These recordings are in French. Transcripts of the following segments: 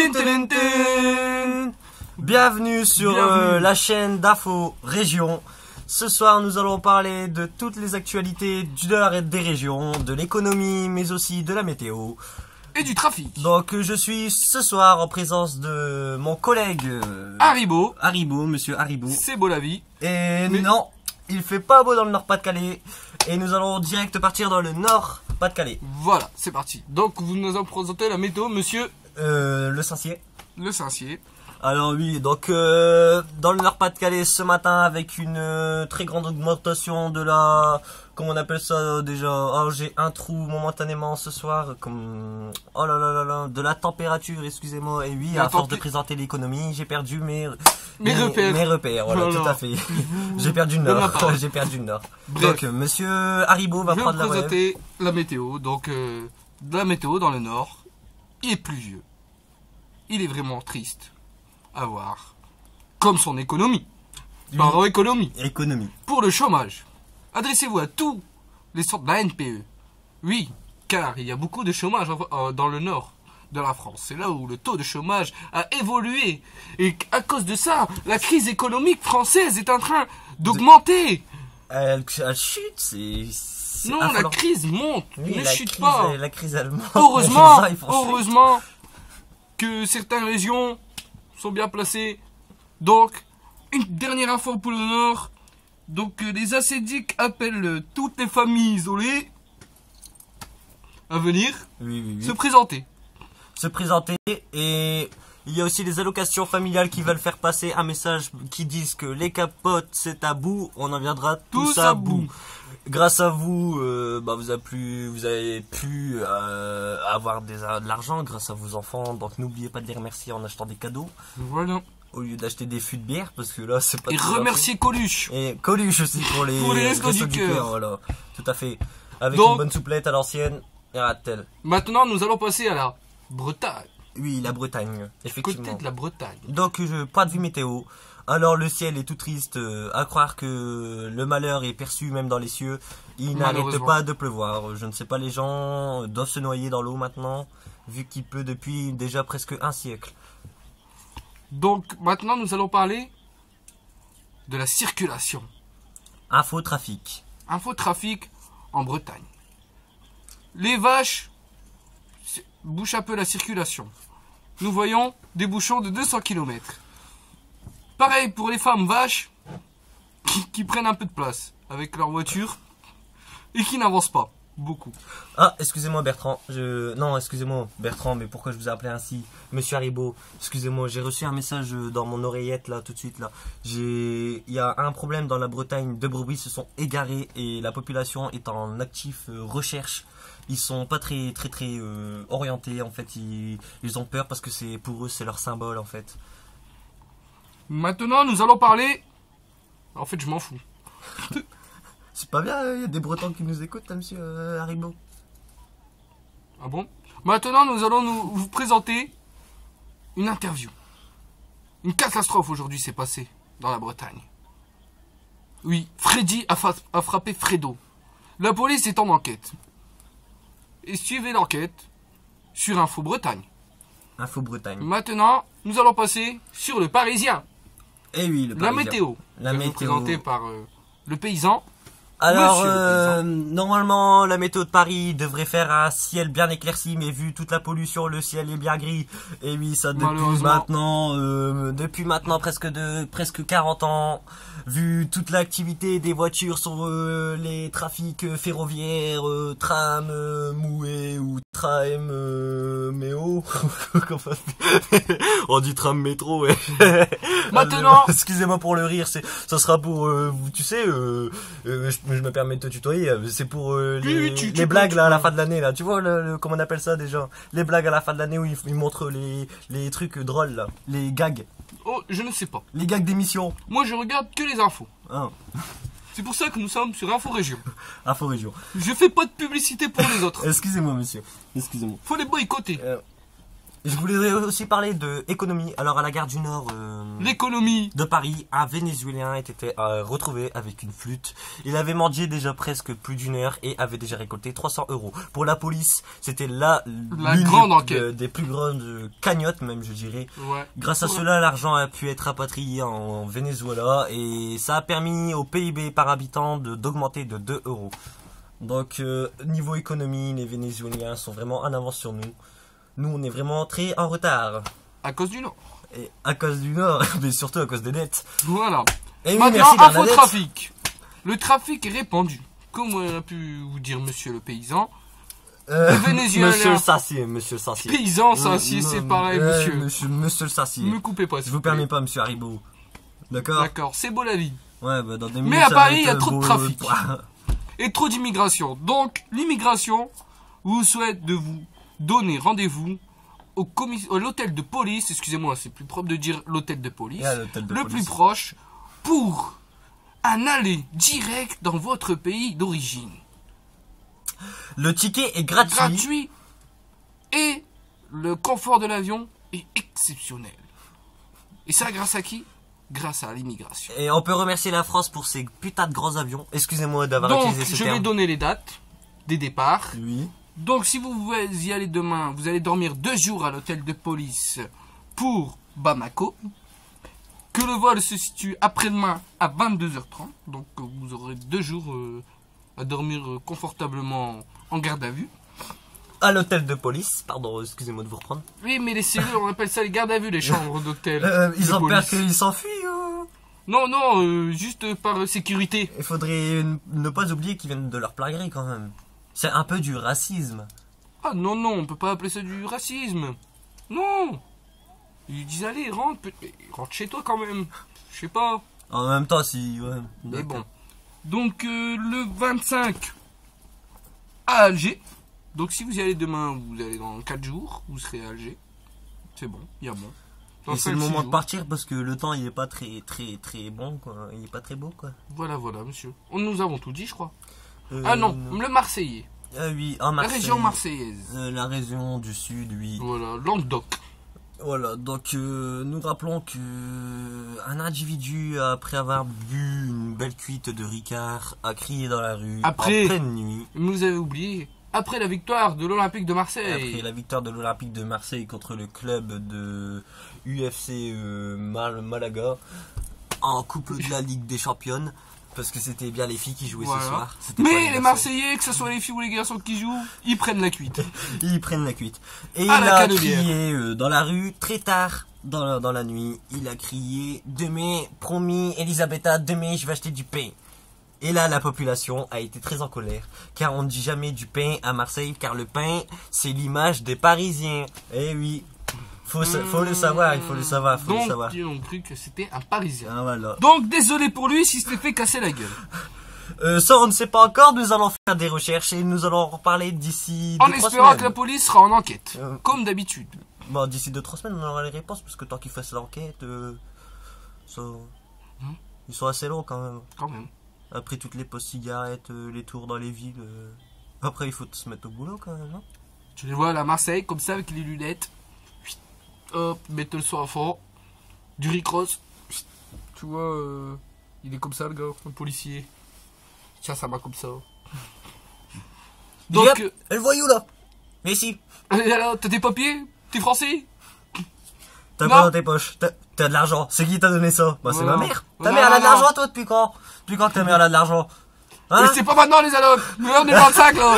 Tin, tin, tin. Bienvenue sur la chaîne d'Info Région. Ce soir, nous allons parler de toutes les actualités du Nord et des régions, de l'économie, mais aussi de la météo. Et du trafic. Donc, je suis ce soir en présence de mon collègue Haribo. Monsieur Haribo. C'est beau la vie. Et non, il fait pas beau dans le Nord-Pas-de-Calais. Et nous allons direct partir dans le Nord-Pas-de-Calais. Voilà, c'est parti. Donc, vous nous avez présenté la météo, monsieur Le Saint-Cier. Le Saint-Cier. Alors oui, donc dans le Nord-Pas-de-Calais ce matin avec une très grande augmentation de la... Comment on appelle ça déjà? Oh, j'ai un trou momentanément ce soir, comme... Oh là là là là, de la température, excusez-moi. Et oui, à force de présenter l'économie, j'ai perdu mes repères. Mes repères, voilà, tout à fait. J'ai perdu le Nord, j'ai perdu le Nord. Bref. Donc monsieur Haribo va prendre la relève. Je vais vous présenter la météo. Donc, de la météo dans le Nord, il est pluvieux. Il est vraiment triste à voir. Comme son économie. Pardon, économie. Économie. Pour le chômage, adressez-vous à tous les centres de la NPE. Oui, car il y a beaucoup de chômage dans le nord de la France. C'est là où le taux de chômage a évolué. Et à cause de ça, la crise économique française est en train d'augmenter. Elle chute, c'est non, affolant. la crise monte, oui, ne chute crise, pas. La crise elle monte. Heureusement que certaines régions sont bien placées. Donc, une dernière info pour le Nord. Donc, les ascédiques appellent toutes les familles isolées à venir se présenter. Se présenter, et il y a aussi les allocations familiales qui veulent faire passer un message qui disent que les capotes c'est à bout, on en viendra tous à bout. Grâce à vous, vous avez pu avoir de l'argent grâce à vos enfants, donc n'oubliez pas de les remercier en achetant des cadeaux. Voilà. Au lieu d'acheter des fûts de bière, parce que là c'est pas... Et remercier Coluche. Et Coluche aussi pour les Restos du cœur. Voilà, tout à fait. Avec donc, une bonne souplette à l'ancienne et à la telle. Maintenant nous allons passer à la Bretagne. Oui, la Bretagne, effectivement. Côté de la Bretagne. Donc, pas de vue météo. Alors, le ciel est tout triste, à croire que le malheur est perçu même dans les cieux. Il n'arrête pas de pleuvoir. Je ne sais pas, les gens doivent se noyer dans l'eau maintenant, vu qu'il pleut depuis déjà presque un siècle. Donc, maintenant, nous allons parler de la circulation. Infotrafic. Infotrafic en Bretagne. Les vaches bouchent un peu la circulation. Nous voyons des bouchons de 200 km. Pareil pour les femmes vaches qui prennent un peu de place avec leur voiture et qui n'avancent pas beaucoup. Ah, excusez-moi Bertrand, non, excusez-moi Bertrand, mais pourquoi je vous ai appelé ainsi? Monsieur Haribo, excusez-moi, j'ai reçu un message dans mon oreillette là, tout de suite là. Il y a un problème dans la Bretagne, deux brebis se sont égarés et la population est en actif recherche. Ils sont pas très orientés en fait, ils ont peur parce que c'est pour eux c'est leur symbole en fait. Maintenant nous allons parler... En fait je m'en fous. C'est pas bien, il y a des Bretons qui nous écoutent, hein, monsieur Haribo. Ah bon? Maintenant, nous allons vous présenter une interview. Une catastrophe aujourd'hui s'est passée dans la Bretagne. Oui, Freddy a frappé Fredo. La police est en enquête. Et suivez l'enquête sur Info Bretagne. Info Bretagne. Maintenant, nous allons passer sur le Parisien. Eh oui, le Parisien. La météo. La météo. Présentée par le paysan. Alors, normalement, la météo de Paris devrait faire un ciel bien éclairci, mais vu toute la pollution, le ciel est bien gris. Et oui, ça depuis maintenant presque 40 ans, vu toute l'activité des voitures sur les trafics ferroviaires, tram, moué ou tram, méo. On dit tram métro, ouais. Maintenant, excusez-moi pour le rire, ça sera pour, tu sais, je me permets de te tutoyer, c'est pour les blagues là à la fin de l'année là, tu vois comment on appelle ça déjà, les blagues à la fin de l'année où ils montrent les trucs drôles là, les gags. Oh, je ne sais pas. Les gags d'émission. Moi je regarde que les infos. Ah. C'est pour ça que nous sommes sur Info Région. Info Région. Je fais pas de publicité pour les autres. Excusez-moi monsieur, excusez-moi. Faut les boycotter. Je voulais aussi parler de économie. Alors à la gare du Nord L'économie. de Paris, un Vénézuélien était retrouvé avec une flûte. Il avait mendié déjà presque plus d'une heure et avait déjà récolté 300 €. Pour la police, c'était l'une grande enquête. des plus grandes cagnottes même, je dirais. Ouais. Grâce à cela, l'argent a pu être rapatrié en Venezuela et ça a permis au PIB par habitant d'augmenter de 2 €. Donc niveau économie, les Vénézuéliens sont vraiment en avance sur nous. Nous, on est vraiment très en retard. À cause du Nord. Et à cause du Nord, mais surtout à cause des dettes. Voilà. Et oui, Maintenant, merci Bernadette. infotrafic. Le trafic est répandu. Comme on a pu vous dire, monsieur le paysan. Le Vénézuélien. Monsieur le Sassier, monsieur le Sassier. Paysan, ça, si c'est pareil, monsieur. Monsieur le Sassier. Me coupez pas, Je s'il vous vous plaît. permets pas, monsieur Haribo. D'accord. D'accord, c'est beau la vie. Ouais, bah dans des Mais minutes, à ça Paris, va il y a être trop de beau. trafic. Et trop d'immigration. Donc, l'immigration vous souhaite de vous donner rendez-vous à l'hôtel de police, excusez-moi, c'est plus propre de dire l'hôtel de police, Et à l'hôtel de le police. plus proche, pour un aller direct dans votre pays d'origine. Le ticket est gratuit. Gratuit et le confort de l'avion est exceptionnel. Et ça grâce à qui? Grâce à l'immigration. Et on peut remercier la France pour ses putains de grands avions. Excusez-moi d'avoir Donc, utilisé ce je vais terme. donner les dates des départs. Oui. Donc, si vous y allez demain, vous allez dormir 2 jours à l'hôtel de police pour Bamako. Que le vol se situe après-demain à 22h30. Donc, vous aurez 2 jours à dormir confortablement en garde à vue. À l'hôtel de police. Pardon, excusez-moi de vous reprendre. Oui, mais les cellules, on appelle ça les gardes à vue, les chambres d'hôtel. Ils de ont peur police. qu'ils s'enfuient ou... Non, non, juste par sécurité. Il faudrait ne pas oublier qu'ils viennent de leur plein gré quand même. C'est un peu du racisme. Ah non, non, on peut pas appeler ça du racisme. Non. Ils disent, allez, rentre chez toi quand même. Je sais pas. En même temps, si... Ouais, Mais d'accord. bon. Donc, le 25 à Alger. Donc, si vous y allez demain, vous allez dans 4 jours, vous serez à Alger. C'est bon, il y a bon. Dans Et c'est le 5-6 moment de jours. partir parce que le temps il est pas très bon quoi. Il est pas très beau quoi. Voilà, voilà, monsieur. Nous avons tout dit, je crois. Ah non, le Marseillais. Ah oui, en Marseille. La région marseillaise. La région du sud, oui. Voilà, Languedoc. Voilà, donc nous rappelons que un individu, après avoir bu une belle cuite de Ricard, a crié dans la rue Après. en pleine nuit. Vous avez oublié. Après la victoire de l'Olympique de Marseille. Après la victoire de l'Olympique de Marseille contre le club de UFC Malaga en Coupe de la Ligue des Championnes. Parce que c'était bien les filles qui jouaient Voilà. ce soir. C'était pas Mais les les garçons. Marseillais, que ce soit les filles ou les garçons qui jouent, ils prennent la cuite. Ils prennent la cuite. Et il À la a Canebière. crié dans la rue très tard dans la nuit. Il a crié demain, promis Elisabetta, demain je vais acheter du pain. Et là la population a été très en colère. Car on ne dit jamais du pain à Marseille. Car le pain c'est l'image des Parisiens. Eh oui. Faut le savoir, il faut le savoir, faut le Donc, savoir. ils ont cru que c'était un Parisien. Ah, voilà. Donc, désolé pour lui s'il s'était fait casser la gueule. Ça on ne sait pas encore. Nous allons faire des recherches et nous allons en reparler d'ici En 2-3 espérant semaines. que la police sera en enquête. Euh. Comme d'habitude. Bon, d'ici 2-3 semaines, on aura les réponses, parce que tant qu'ils fassent l'enquête, ils sont assez longs quand même. Quand même. Après toutes les postes cigarettes, les tours dans les villes, après il faut se mettre au boulot quand même, non? Tu les vois à la Marseille, comme ça, avec les lunettes. Hop, mettez le son à fond. Du Rick-Ross. Tu vois, il est comme ça, le gars, le policier. Tiens, ça va comme ça. Donc, Yep, le voyou là. Mais si, alors, t'as des papiers? T'es français? t'as Non. quoi dans tes poches? T'as de l'argent. C'est qui t'a donné ça? Bah c'est Voilà. ma mère. Ta Non, mère elle a de non. l'argent toi depuis quand? Depuis quand que ta mère elle a de l'argent? Hein? Mais c'est pas maintenant, les allocs! Mais on est 25 là!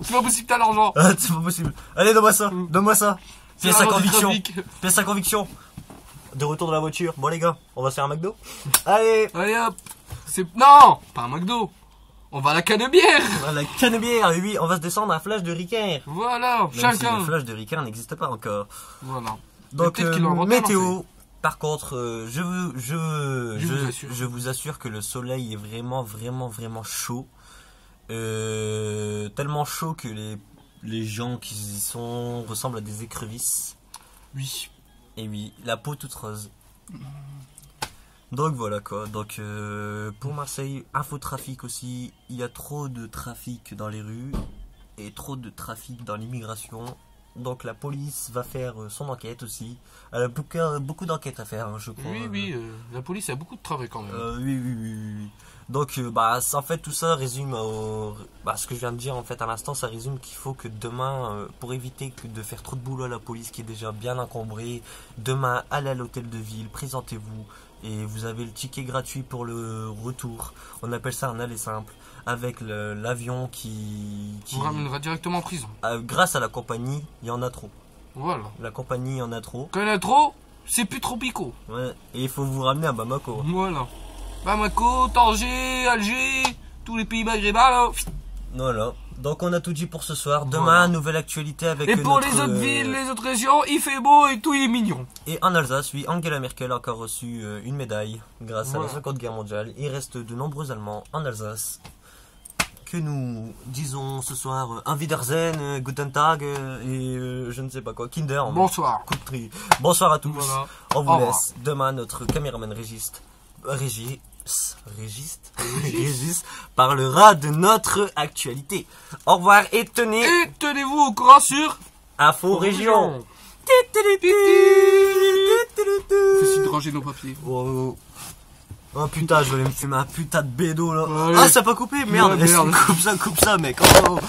C'est pas possible, t'as l'argent! Ah, c'est pas possible. Allez, donne-moi ça. Donne-moi ça. Pièce à l'argent du conviction. trafic. Pièce à conviction. De retour dans la voiture. Bon les gars, on va se faire un McDo. Allez. Allez hop! Non! Pas un McDo! On va à la Canebière! À la Canebière, oui, on va se descendre à Flash de Ricard. Voilà, Même si chacun! le Flash de Ricard n'existe pas encore. Voilà. Donc, peut-être qu'ils l'ont inventé à météo. Par contre, je vous assure que le soleil est vraiment, vraiment, vraiment chaud. Tellement chaud que les gens qui y sont ressemblent à des écrevisses. Oui. Et oui, la peau toute rose. Donc voilà quoi. Donc pour Marseille, infotrafic aussi. Il y a trop de trafic dans les rues et trop de trafic dans l'immigration. Donc la police va faire son enquête aussi. Elle a beaucoup d'enquêtes à faire, hein, je crois. Oui, la police a beaucoup de travail quand même. Oui. Donc, en fait, tout ça résume ce que je viens de dire en fait à l'instant. Ça résume qu'il faut que demain, pour éviter de faire trop de boulot à la police qui est déjà bien encombrée, demain, allez à l'hôtel de ville, présentez-vous et vous avez le ticket gratuit pour le retour. On appelle ça un aller simple. Avec l'avion qui vous ramènera directement en prison. Grâce à la compagnie, il y en a trop. Voilà. La compagnie, il y en a trop. Quand il y en a trop, c'est plus tropico. Ouais. Et il faut vous ramener à Bamako. Voilà. Bamako, Tanger, Alger, tous les pays maghrébins là. Voilà. Donc on a tout dit pour ce soir. Demain, nouvelle actualité avec et pour les autres villes, les autres régions, il fait beau et tout, il est mignon. Et en Alsace, oui, Angela Merkel a encore reçu une médaille grâce à la Seconde Guerre mondiale. Il reste de nombreux Allemands en Alsace. Que nous disons ce soir un Wiedersehen, Guten Tag et je ne sais pas quoi, Kinder. Bonsoir. Coup de tri. Bonsoir à tous. Voilà. On vous laisse. Demain, notre caméraman Régis parlera de notre actualité. Au revoir et tenez-vous au courant sur Info Région. Faut de ranger nos papiers. Oh putain, je vais me fumer un putain de bédo là. Allez. Ah, ça n'a pas coupé, merde. Ouais, merde. Coupe ça, mec. Oh.